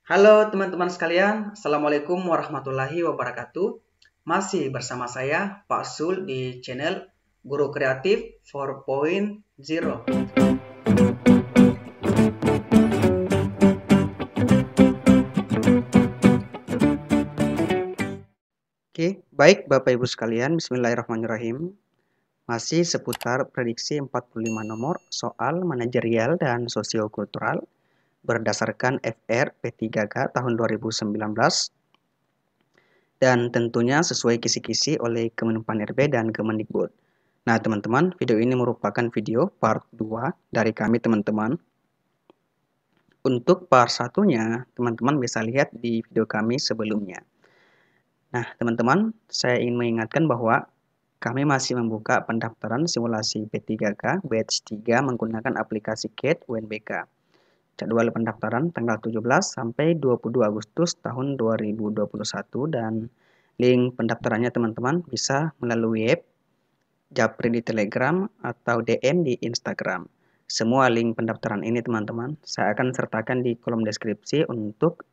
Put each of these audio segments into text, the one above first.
Halo teman-teman sekalian, Assalamualaikum warahmatullahi wabarakatuh. Masih bersama saya Pak Sul di channel Guru Kreatif 4.0. Oke, baik Bapak Ibu sekalian, Bismillahirrahmanirrahim. Masih seputar prediksi 45 nomor soal manajerial dan sosiokultural berdasarkan FR P3K tahun 2019 dan tentunya sesuai kisi-kisi oleh Kemenpan-RB dan Kemendikbud. Nah, teman-teman, video ini merupakan video part 2 dari kami, teman-teman. Untuk part satunya, teman-teman bisa lihat di video kami sebelumnya. Nah, teman-teman, saya ingin mengingatkan bahwa kami masih membuka pendaftaran simulasi P3K batch 3 menggunakan aplikasi CAT UNBK. Jadwal pendaftaran tanggal 17 sampai 22 Agustus tahun 2021 dan link pendaftarannya teman-teman bisa melalui web, Japri di Telegram, atau DM di Instagram. Semua link pendaftaran ini teman-teman saya akan sertakan di kolom deskripsi untuk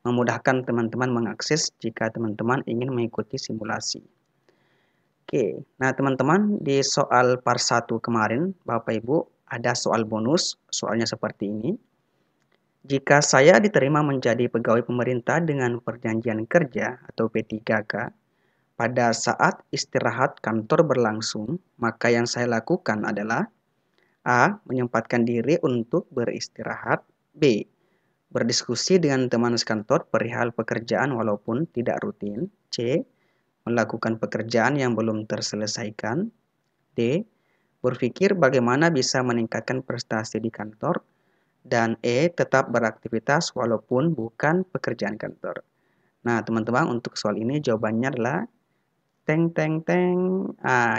memudahkan teman-teman mengakses jika teman-teman ingin mengikuti simulasi. Oke, nah teman-teman di soal part 1 kemarin Bapak Ibu ada soal bonus, soalnya seperti ini. Jika saya diterima menjadi pegawai pemerintah dengan perjanjian kerja atau P3K, pada saat istirahat kantor berlangsung, maka yang saya lakukan adalah A. Menyempatkan diri untuk beristirahat. B. Berdiskusi dengan teman sekantor perihal pekerjaan walaupun tidak rutin. C. Melakukan pekerjaan yang belum terselesaikan. D. Berpikir bagaimana bisa meningkatkan prestasi di kantor. Dan E. Tetap beraktivitas walaupun bukan pekerjaan kantor. Nah, teman-teman, untuk soal ini jawabannya adalah teng teng teng.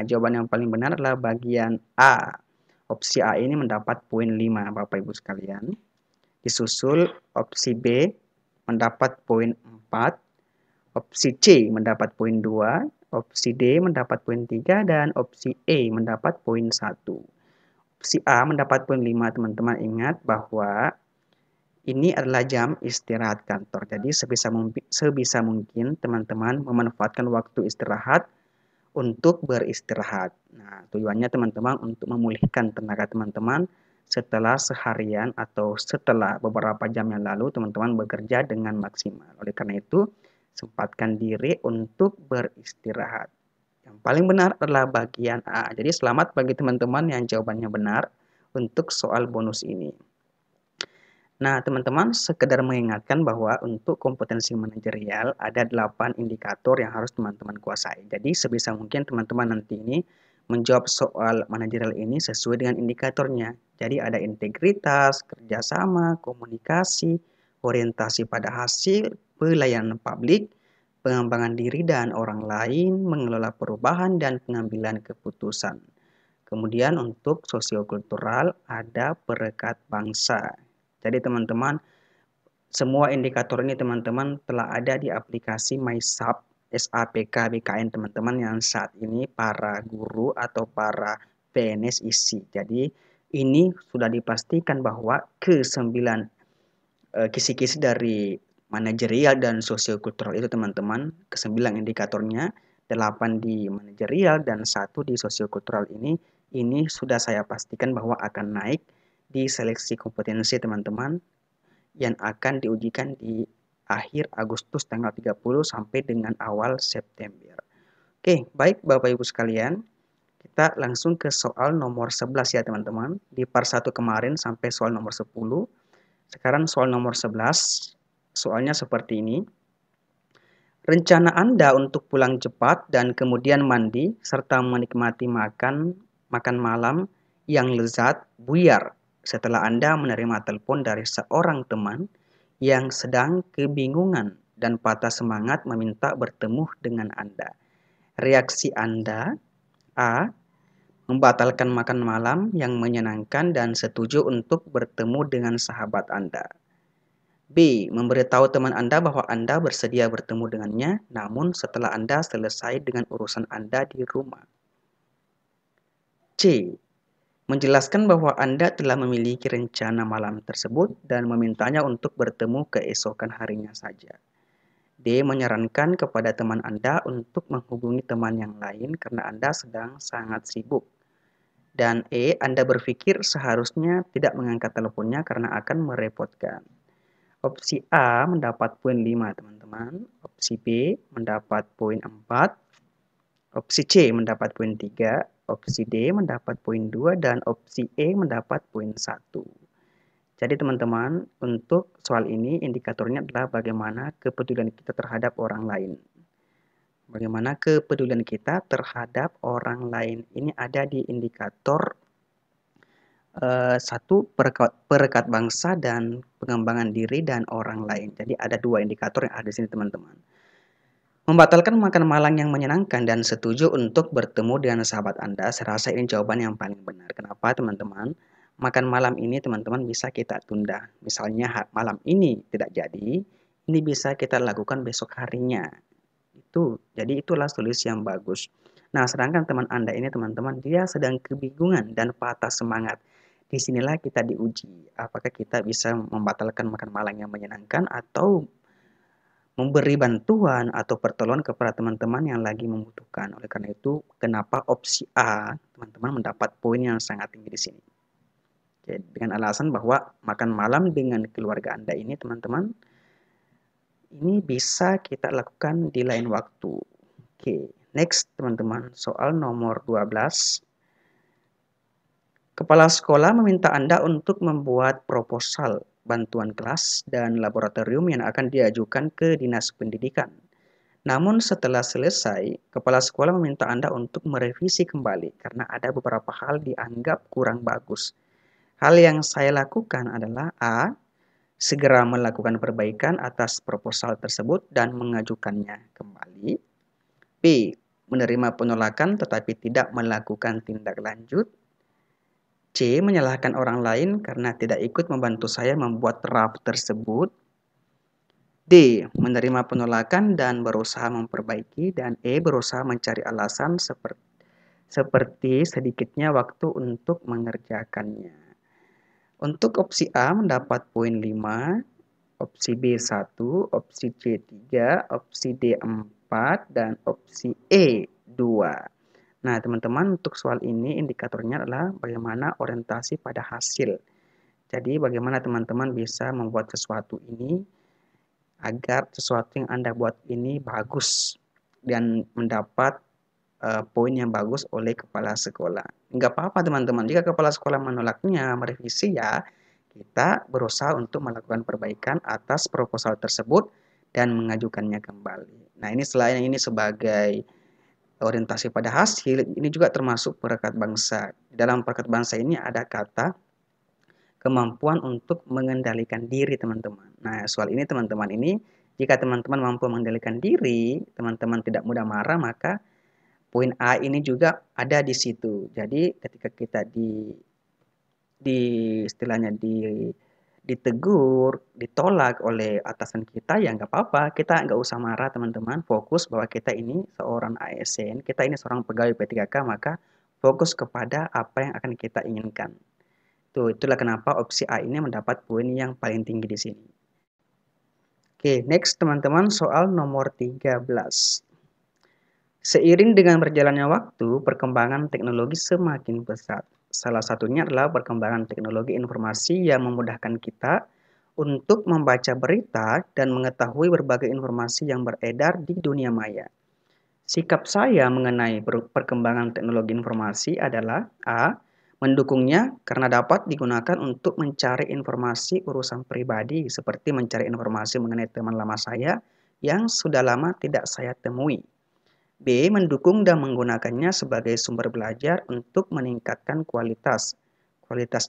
Jawaban yang paling benar adalah bagian A. Opsi A ini mendapat poin 5, Bapak Ibu sekalian. Disusul opsi B mendapat poin 4, opsi C mendapat poin 2, opsi D mendapat poin 3, dan opsi E mendapat poin 1. Opsi A mendapat poin 5, teman-teman ingat bahwa ini adalah jam istirahat kantor. Jadi sebisa mungkin teman-teman memanfaatkan waktu istirahat untuk beristirahat. Nah, tujuannya teman-teman untuk memulihkan tenaga teman-teman setelah seharian atau setelah beberapa jam yang lalu teman-teman bekerja dengan maksimal. Oleh karena itu, sempatkan diri untuk beristirahat. Yang paling benar adalah bagian A. Jadi selamat bagi teman-teman yang jawabannya benar untuk soal bonus ini. Nah, teman-teman, sekedar mengingatkan bahwa untuk kompetensi manajerial ada 8 indikator yang harus teman-teman kuasai. Jadi, sebisa mungkin teman-teman nanti ini menjawab soal manajerial ini sesuai dengan indikatornya. Jadi, ada integritas, kerjasama, komunikasi, orientasi pada hasil, pelayanan publik, pengembangan diri dan orang lain, mengelola perubahan, dan pengambilan keputusan. Kemudian untuk sosiokultural ada perekat bangsa. Jadi teman-teman, semua indikator ini teman-teman telah ada di aplikasi MySAP SAPK BKN teman-teman yang saat ini para guru atau para PNS isi. Jadi ini sudah dipastikan bahwa ke-9 kisi-kisi dari manajerial dan sosiokultural itu teman-teman, ke-9 indikatornya, 8 di manajerial dan 1 di sosiokultural ini sudah saya pastikan bahwa akan naik di seleksi kompetensi teman-teman yang akan diujikan di akhir Agustus tanggal 30 sampai dengan awal September. Oke, baik Bapak Ibu sekalian, kita langsung ke soal nomor 11 ya teman-teman. Di part 1 kemarin sampai soal nomor 10. Sekarang soal nomor 11. Soalnya seperti ini. Rencana Anda untuk pulang cepat dan kemudian mandi serta menikmati makan malam yang lezat buyar setelah Anda menerima telepon dari seorang teman yang sedang kebingungan dan patah semangat meminta bertemu dengan Anda. Reaksi Anda: A. Membatalkan makan malam yang menyenangkan dan setuju untuk bertemu dengan sahabat Anda. B. Memberitahu teman Anda bahwa Anda bersedia bertemu dengannya, namun setelah Anda selesai dengan urusan Anda di rumah. C. menjelaskan bahwa Anda telah memiliki rencana malam tersebut dan memintanya untuk bertemu keesokan harinya saja. D. Menyarankan kepada teman Anda untuk menghubungi teman yang lain karena Anda sedang sangat sibuk. Dan E. Anda berpikir seharusnya tidak mengangkat teleponnya karena akan merepotkan. Opsi A mendapat poin 5, teman-teman. Opsi B mendapat poin 4. Opsi C mendapat poin 3. Opsi D mendapat poin 2. Dan opsi E mendapat poin 1. Jadi teman-teman, untuk soal ini indikatornya adalah bagaimana kepedulian kita terhadap orang lain. Bagaimana kepedulian kita terhadap orang lain. Ini ada di indikator satu, perekat bangsa dan pengembangan diri dan orang lain. Jadi ada 2 indikator yang ada di sini, teman-teman. Membatalkan makan malam yang menyenangkan dan setuju untuk bertemu dengan sahabat Anda, saya rasa ini jawaban yang paling benar. Kenapa, teman-teman? Makan malam ini, teman-teman, bisa kita tunda. Misalnya malam ini tidak jadi, ini bisa kita lakukan besok harinya. Jadi itulah solusi yang bagus. Nah, sedangkan teman Anda ini, teman-teman, dia sedang kebingungan dan patah semangat. Disinilah kita diuji, apakah kita bisa membatalkan makan malam yang menyenangkan atau memberi bantuan atau pertolongan kepada teman-teman yang lagi membutuhkan. Oleh karena itu, kenapa opsi A, teman-teman, mendapat poin yang sangat tinggi di sini. Oke, dengan alasan bahwa makan malam dengan keluarga Anda ini, teman-teman, ini bisa kita lakukan di lain waktu. Oke, next, teman-teman, soal nomor 12. Kepala sekolah meminta Anda untuk membuat proposal bantuan kelas dan laboratorium yang akan diajukan ke Dinas Pendidikan. Namun setelah selesai, kepala sekolah meminta Anda untuk merevisi kembali karena ada beberapa hal dianggap kurang bagus. Hal yang saya lakukan adalah A. Segera melakukan perbaikan atas proposal tersebut dan mengajukannya kembali. B. Menerima penolakan tetapi tidak melakukan tindak lanjut. C. Menyalahkan orang lain karena tidak ikut membantu saya membuat draft tersebut. D. Menerima penolakan dan berusaha memperbaiki. Dan E. Berusaha mencari alasan seperti sedikitnya waktu untuk mengerjakannya. Untuk opsi A mendapat poin 5, opsi B 1, opsi C 3, opsi D 4, dan opsi E 2. Nah, teman-teman, untuk soal ini indikatornya adalah bagaimana orientasi pada hasil. Jadi, bagaimana teman-teman bisa membuat sesuatu ini agar sesuatu yang Anda buat ini bagus dan mendapat poin yang bagus oleh kepala sekolah. Enggak apa-apa, teman-teman. Jika kepala sekolah menolaknya, merevisi ya, kita berusaha untuk melakukan perbaikan atas proposal tersebut dan mengajukannya kembali. Nah, ini selain ini sebagai orientasi pada hasil, ini juga termasuk perekat bangsa. Dalam perekat bangsa ini ada kata kemampuan untuk mengendalikan diri, teman-teman. Nah, soal ini, teman-teman, ini jika teman-teman mampu mengendalikan diri, teman-teman tidak mudah marah, maka poin A ini juga ada di situ. Jadi ketika kita istilahnya ditegur, ditolak oleh atasan kita, ya nggak apa-apa, kita nggak usah marah, teman-teman. Fokus bahwa kita ini seorang ASN, kita ini seorang pegawai P3K, maka fokus kepada apa yang akan kita inginkan. Itulah kenapa opsi A ini mendapat poin yang paling tinggi di sini. Oke, next, teman-teman, soal nomor 13. Seiring dengan berjalannya waktu, perkembangan teknologi semakin pesat. Salah satunya adalah perkembangan teknologi informasi yang memudahkan kita untuk membaca berita dan mengetahui berbagai informasi yang beredar di dunia maya. Sikap saya mengenai perkembangan teknologi informasi adalah A. Mendukungnya karena dapat digunakan untuk mencari informasi urusan pribadi seperti mencari informasi mengenai teman lama saya yang sudah lama tidak saya temui. B. Mendukung dan menggunakannya sebagai sumber belajar untuk meningkatkan kualitas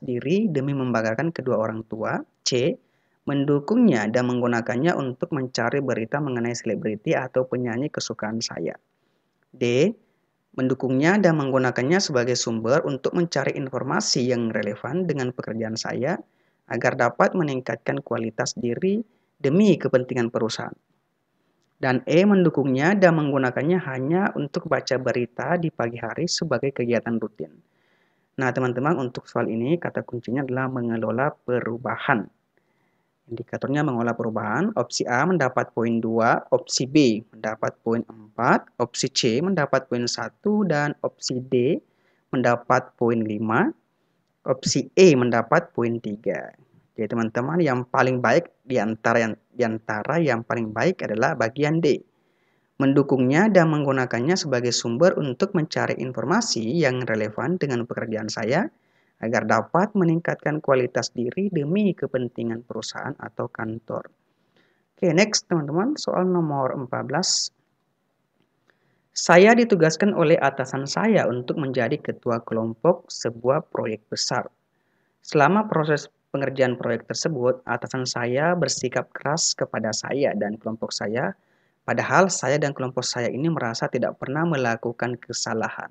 diri demi membanggakan kedua orang tua. C. Mendukungnya dan menggunakannya untuk mencari berita mengenai selebriti atau penyanyi kesukaan saya. D. Mendukungnya dan menggunakannya sebagai sumber untuk mencari informasi yang relevan dengan pekerjaan saya agar dapat meningkatkan kualitas diri demi kepentingan perusahaan. Dan E. Mendukungnya dan menggunakannya hanya untuk baca berita di pagi hari sebagai kegiatan rutin. Nah, teman-teman, untuk soal ini kata kuncinya adalah mengelola perubahan. Indikatornya mengolah perubahan, opsi A mendapat poin 2, opsi B mendapat poin 4, opsi C mendapat poin 1, dan opsi D mendapat poin 5, opsi E mendapat poin 3. Jadi teman-teman, yang paling baik di antara yang paling baik adalah bagian D. Mendukungnya dan menggunakannya sebagai sumber untuk mencari informasi yang relevan dengan pekerjaan saya, agar dapat meningkatkan kualitas diri demi kepentingan perusahaan atau kantor. Oke, next teman-teman, soal nomor 14. Saya ditugaskan oleh atasan saya untuk menjadi ketua kelompok sebuah proyek besar. Selama proses pengerjaan proyek tersebut, atasan saya bersikap keras kepada saya dan kelompok saya, padahal saya dan kelompok saya ini merasa tidak pernah melakukan kesalahan.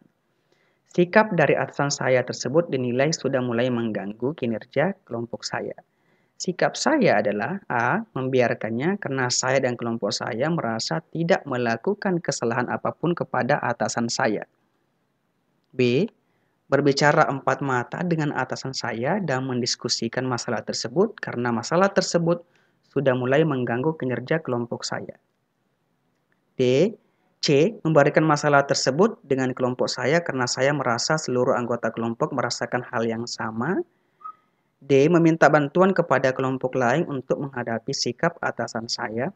Sikap dari atasan saya tersebut dinilai sudah mulai mengganggu kinerja kelompok saya. Sikap saya adalah A. Membiarkannya karena saya dan kelompok saya merasa tidak melakukan kesalahan apapun kepada atasan saya. B. Berbicara empat mata dengan atasan saya dan mendiskusikan masalah tersebut karena masalah tersebut sudah mulai mengganggu kinerja kelompok saya. D. C. Memberikan masalah tersebut dengan kelompok saya karena saya merasa seluruh anggota kelompok merasakan hal yang sama. D. Meminta bantuan kepada kelompok lain untuk menghadapi sikap atasan saya.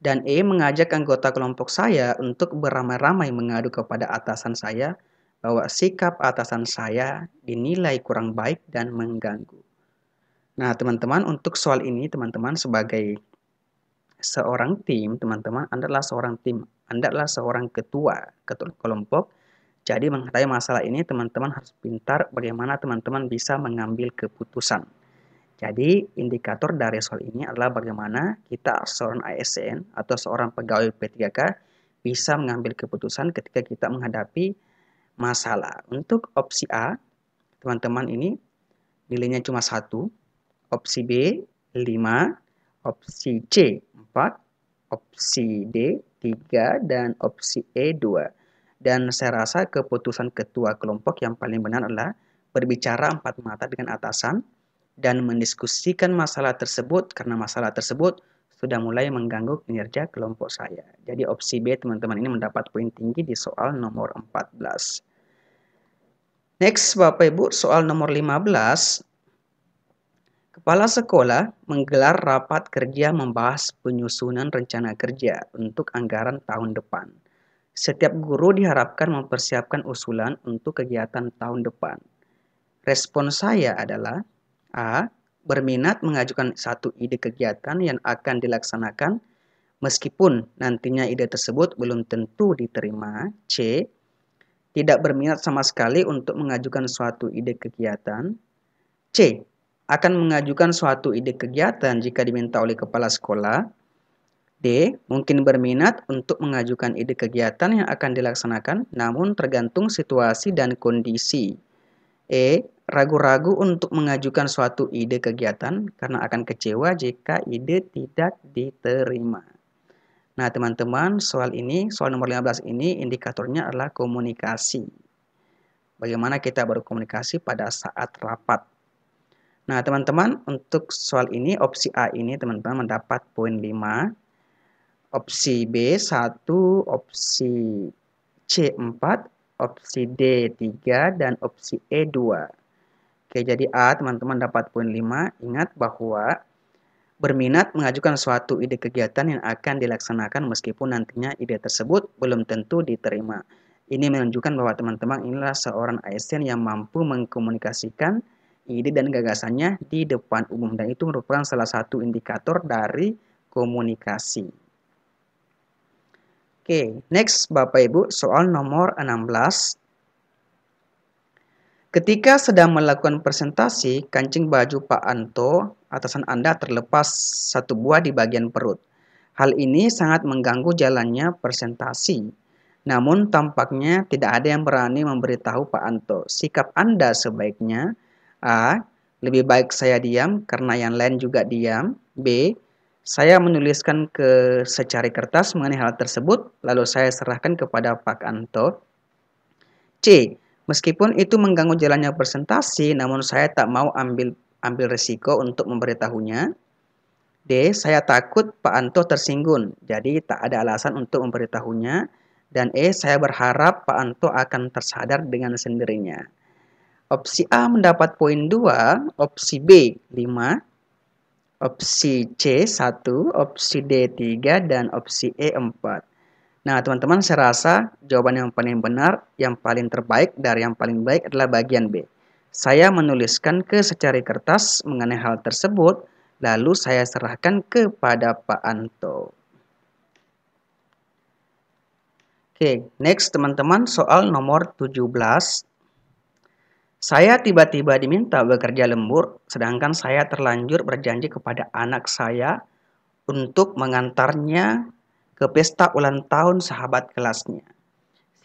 Dan E. Mengajak anggota kelompok saya untuk beramai-ramai mengadu kepada atasan saya bahwa sikap atasan saya dinilai kurang baik dan mengganggu. Nah, teman-teman, untuk soal ini, teman-teman, sebagai seorang tim, teman-teman, Anda adalah seorang tim, Anda adalah seorang ketua kelompok. Jadi menghadapi masalah ini, teman-teman harus pintar bagaimana teman-teman bisa mengambil keputusan. Jadi indikator dari soal ini adalah bagaimana kita seorang ASN atau seorang pegawai P3K bisa mengambil keputusan ketika kita menghadapi masalah. Untuk opsi A, teman-teman, ini nilainya cuma 1, opsi B 5, opsi C 4, opsi D 3, dan opsi E 2. Dan saya rasa keputusan ketua kelompok yang paling benar adalah berbicara empat mata dengan atasan dan mendiskusikan masalah tersebut karena masalah tersebut sudah mulai mengganggu kinerja kelompok saya. Jadi opsi B, teman-teman, ini mendapat poin tinggi di soal nomor 14. Next, Bapak Ibu, soal nomor 15. Kepala sekolah menggelar rapat kerja membahas penyusunan rencana kerja untuk anggaran tahun depan. Setiap guru diharapkan mempersiapkan usulan untuk kegiatan tahun depan. Respon saya adalah A. Berminat mengajukan satu ide kegiatan yang akan dilaksanakan meskipun nantinya ide tersebut belum tentu diterima. C. Tidak berminat sama sekali untuk mengajukan suatu ide kegiatan. C. Akan mengajukan suatu ide kegiatan jika diminta oleh kepala sekolah. D. Mungkin berminat untuk mengajukan ide kegiatan yang akan dilaksanakan namun tergantung situasi dan kondisi. E. Ragu-ragu untuk mengajukan suatu ide kegiatan karena akan kecewa jika ide tidak diterima. Nah, teman-teman, soal nomor 15 ini indikatornya adalah komunikasi. Bagaimana kita berkomunikasi pada saat rapat. Nah, teman-teman, untuk soal ini, opsi A ini, teman-teman, mendapat poin 5, opsi B 1, opsi C 4, opsi D 3, dan opsi E 2. Oke, jadi A, teman-teman, dapat poin 5. Ingat bahwa berminat mengajukan suatu ide kegiatan yang akan dilaksanakan meskipun nantinya ide tersebut belum tentu diterima. Ini menunjukkan bahwa teman-teman inilah seorang ASN yang mampu mengkomunikasikan ide dan gagasannya di depan umum, dan itu merupakan salah satu indikator dari komunikasi. Oke, next Bapak Ibu, soal nomor 16. Ketika sedang melakukan presentasi, kancing baju Pak Anto, atasan Anda, terlepas satu buah di bagian perut. Hal ini sangat mengganggu jalannya presentasi. Namun tampaknya tidak ada yang berani memberitahu Pak Anto. Sikap Anda sebaiknya A. Lebih baik saya diam karena yang lain juga diam. B. Saya menuliskan ke secari kertas mengenai hal tersebut, lalu saya serahkan kepada Pak Anto. C. Meskipun itu mengganggu jalannya presentasi, namun saya tak mau ambil risiko untuk memberitahunya. D. Saya takut Pak Anto tersinggung, jadi tak ada alasan untuk memberitahunya. Dan E. Saya berharap Pak Anto akan tersadar dengan sendirinya. Opsi A mendapat poin 2, opsi B 5, opsi C 1, opsi D 3, dan opsi E 4. Nah, teman-teman, saya rasa jawaban yang paling benar, yang paling terbaik dari yang paling baik adalah bagian B. Saya menuliskan ke secari kertas mengenai hal tersebut, lalu saya serahkan kepada Pak Anto. Oke, next teman-teman, soal nomor 17. Saya tiba-tiba diminta bekerja lembur, sedangkan saya terlanjur berjanji kepada anak saya untuk mengantarnya ke pesta ulang tahun sahabat kelasnya.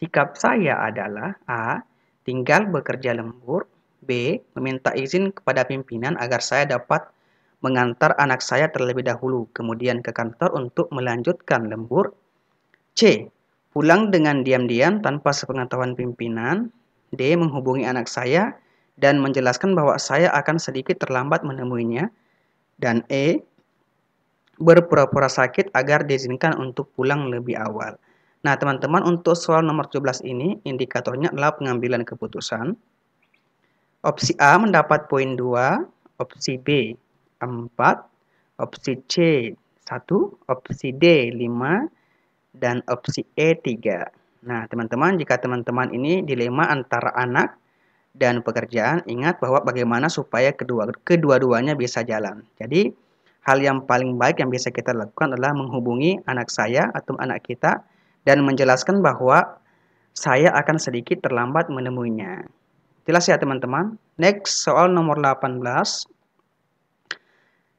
Sikap saya adalah A. Tinggal bekerja lembur. B. Meminta izin kepada pimpinan agar saya dapat mengantar anak saya terlebih dahulu, kemudian ke kantor untuk melanjutkan lembur. C. Pulang dengan diam-diam tanpa sepengetahuan pimpinan. D. Menghubungi anak saya dan menjelaskan bahwa saya akan sedikit terlambat menemuinya. Dan E. Berpura-pura sakit agar diizinkan untuk pulang lebih awal. Nah, teman-teman, untuk soal nomor 17 ini, indikatornya adalah pengambilan keputusan. Opsi A mendapat poin 2, opsi B 4, opsi C 1, opsi D 5, dan opsi E 3. Nah, teman-teman, jika teman-teman ini dilema antara anak dan pekerjaan, ingat bahwa bagaimana supaya kedua-duanya bisa jalan. Jadi, hal yang paling baik yang bisa kita lakukan adalah menghubungi anak saya atau anak kita dan menjelaskan bahwa saya akan sedikit terlambat menemuinya. Jelas ya teman-teman? Next, soal nomor 18.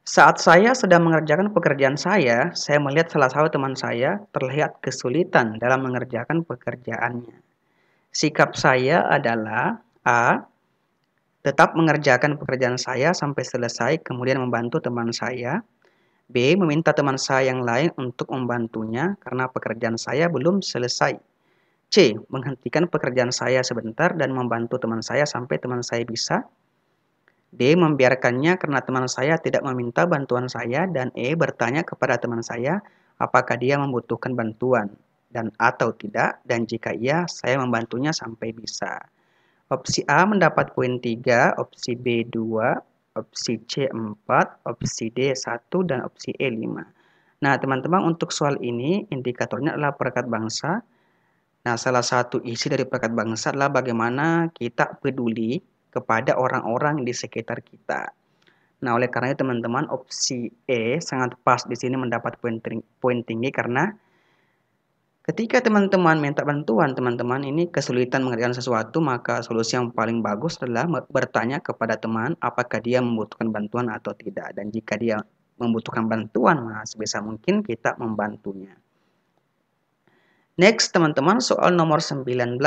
Saat saya sedang mengerjakan pekerjaan saya melihat salah satu teman saya terlihat kesulitan dalam mengerjakan pekerjaannya. Sikap saya adalah A. Tetap mengerjakan pekerjaan saya sampai selesai, kemudian membantu teman saya. B. Meminta teman saya yang lain untuk membantunya karena pekerjaan saya belum selesai. C. Menghentikan pekerjaan saya sebentar dan membantu teman saya sampai teman saya bisa. D. Membiarkannya karena teman saya tidak meminta bantuan saya. Dan E. Bertanya kepada teman saya apakah dia membutuhkan bantuan dan atau tidak. Dan jika iya, saya membantunya sampai bisa. Opsi A mendapat poin 3, opsi B 2, opsi C 4, opsi D 1, dan opsi E 5. Nah, teman-teman, untuk soal ini indikatornya adalah perekat bangsa. Nah, salah satu isi dari perekat bangsa adalah bagaimana kita peduli kepada orang-orang di sekitar kita. Nah, oleh karena itu teman-teman, opsi E sangat pas di sini mendapat poin tinggi karena ketika teman-teman minta bantuan, teman-teman ini kesulitan mengerjakan sesuatu, maka solusi yang paling bagus adalah bertanya kepada teman apakah dia membutuhkan bantuan atau tidak. Dan jika dia membutuhkan bantuan, maka sebisa mungkin kita membantunya. Next, teman-teman, soal nomor 19.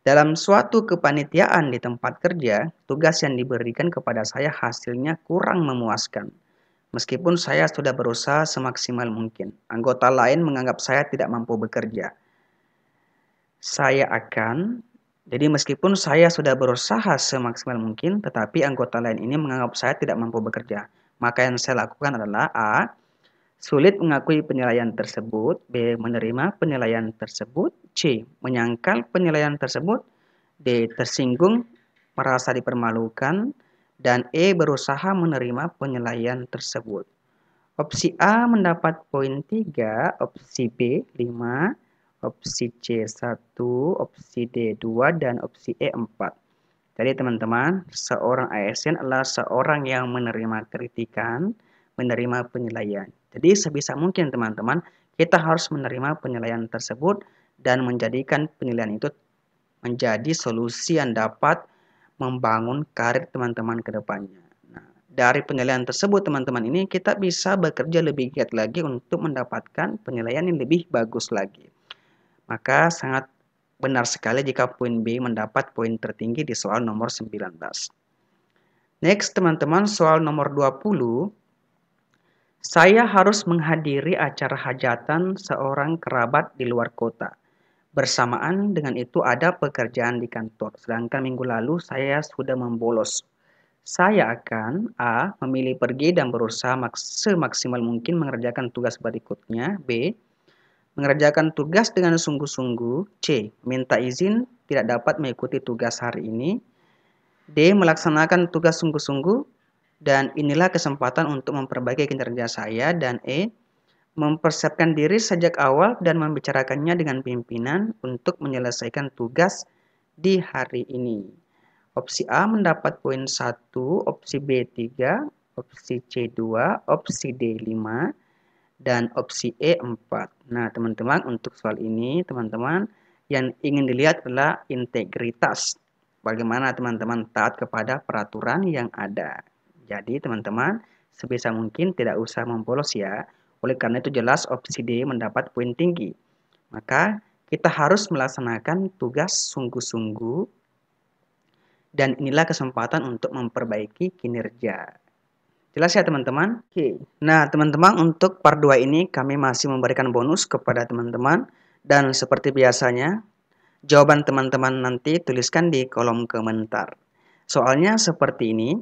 Dalam suatu kepanitiaan di tempat kerja, tugas yang diberikan kepada saya hasilnya kurang memuaskan. Meskipun saya sudah berusaha semaksimal mungkin, anggota lain menganggap saya tidak mampu bekerja. Jadi meskipun saya sudah berusaha semaksimal mungkin, tetapi anggota lain ini menganggap saya tidak mampu bekerja. Maka yang saya lakukan adalah A. Sulit mengakui penilaian tersebut. B. Menerima penilaian tersebut. C. Menyangkal penilaian tersebut. D. Tersinggung, merasa dipermalukan. Dan E. Berusaha menerima penilaian tersebut. Opsi A mendapat poin 3, opsi B 5, opsi C 1, opsi D 2, dan opsi E 4. Jadi teman-teman, seorang ASN adalah seorang yang menerima kritikan, menerima penilaian. Jadi sebisa mungkin teman-teman, kita harus menerima penilaian tersebut dan menjadikan penilaian itu menjadi solusi yang dapat membangun karir teman-teman ke depannya. Nah, dari penilaian tersebut teman-teman ini kita bisa bekerja lebih giat lagi untuk mendapatkan penilaian yang lebih bagus lagi. Maka sangat benar sekali jika poin B mendapat poin tertinggi di soal nomor 19. Next teman-teman, soal nomor 20. Saya harus menghadiri acara hajatan seorang kerabat di luar kota. Bersamaan dengan itu ada pekerjaan di kantor, sedangkan minggu lalu saya sudah membolos. Saya akan A. Memilih pergi dan berusaha semaksimal mungkin mengerjakan tugas berikutnya. B. Mengerjakan tugas dengan sungguh-sungguh. C. Minta izin tidak dapat mengikuti tugas hari ini. D. Melaksanakan tugas sungguh-sungguh. Dan inilah kesempatan untuk memperbaiki kinerja saya. Dan E. Mempersiapkan diri sejak awal dan membicarakannya dengan pimpinan untuk menyelesaikan tugas di hari ini. Opsi A mendapat poin 1, opsi B 3, opsi C 2, opsi D 5, dan opsi E 4. Nah, teman-teman, untuk soal ini, teman-teman, yang ingin dilihat adalah integritas. Bagaimana teman-teman taat kepada peraturan yang ada. Jadi, teman-teman, sebisa mungkin tidak usah membolos ya. Oleh karena itu jelas opsi D mendapat poin tinggi. Maka kita harus melaksanakan tugas sungguh-sungguh dan inilah kesempatan untuk memperbaiki kinerja. Jelas ya teman-teman? Oke. Nah teman-teman, untuk part 2 ini kami masih memberikan bonus kepada teman-teman. Dan seperti biasanya, jawaban teman-teman nanti tuliskan di kolom komentar. Soalnya seperti ini,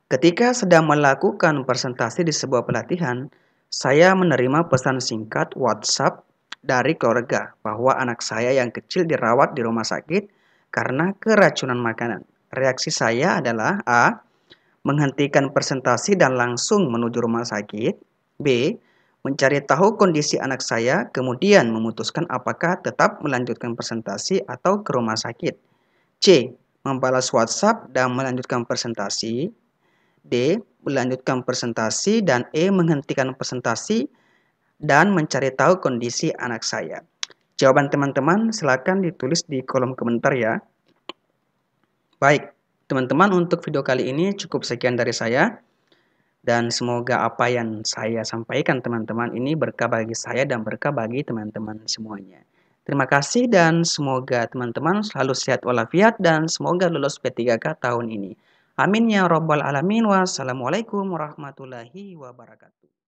ketika sedang melakukan presentasi di sebuah pelatihan, saya menerima pesan singkat WhatsApp dari keluarga bahwa anak saya yang kecil dirawat di rumah sakit karena keracunan makanan. Reaksi saya adalah A. Menghentikan presentasi dan langsung menuju rumah sakit. B. Mencari tahu kondisi anak saya, kemudian memutuskan apakah tetap melanjutkan presentasi atau ke rumah sakit. C. Membalas WhatsApp dan melanjutkan presentasi. D. Melanjutkan presentasi. Dan E. Menghentikan presentasi dan mencari tahu kondisi anak saya. Jawaban teman-teman silakan ditulis di kolom komentar ya. Baik, teman-teman, untuk video kali ini cukup sekian dari saya. Dan semoga apa yang saya sampaikan teman-teman ini berkah bagi saya dan berkah bagi teman-teman semuanya. Terima kasih dan semoga teman-teman selalu sehat walafiat dan semoga lulus P3K tahun ini. Amin ya robbal alamin. Wassalamualaikum warahmatullahi wabarakatuh.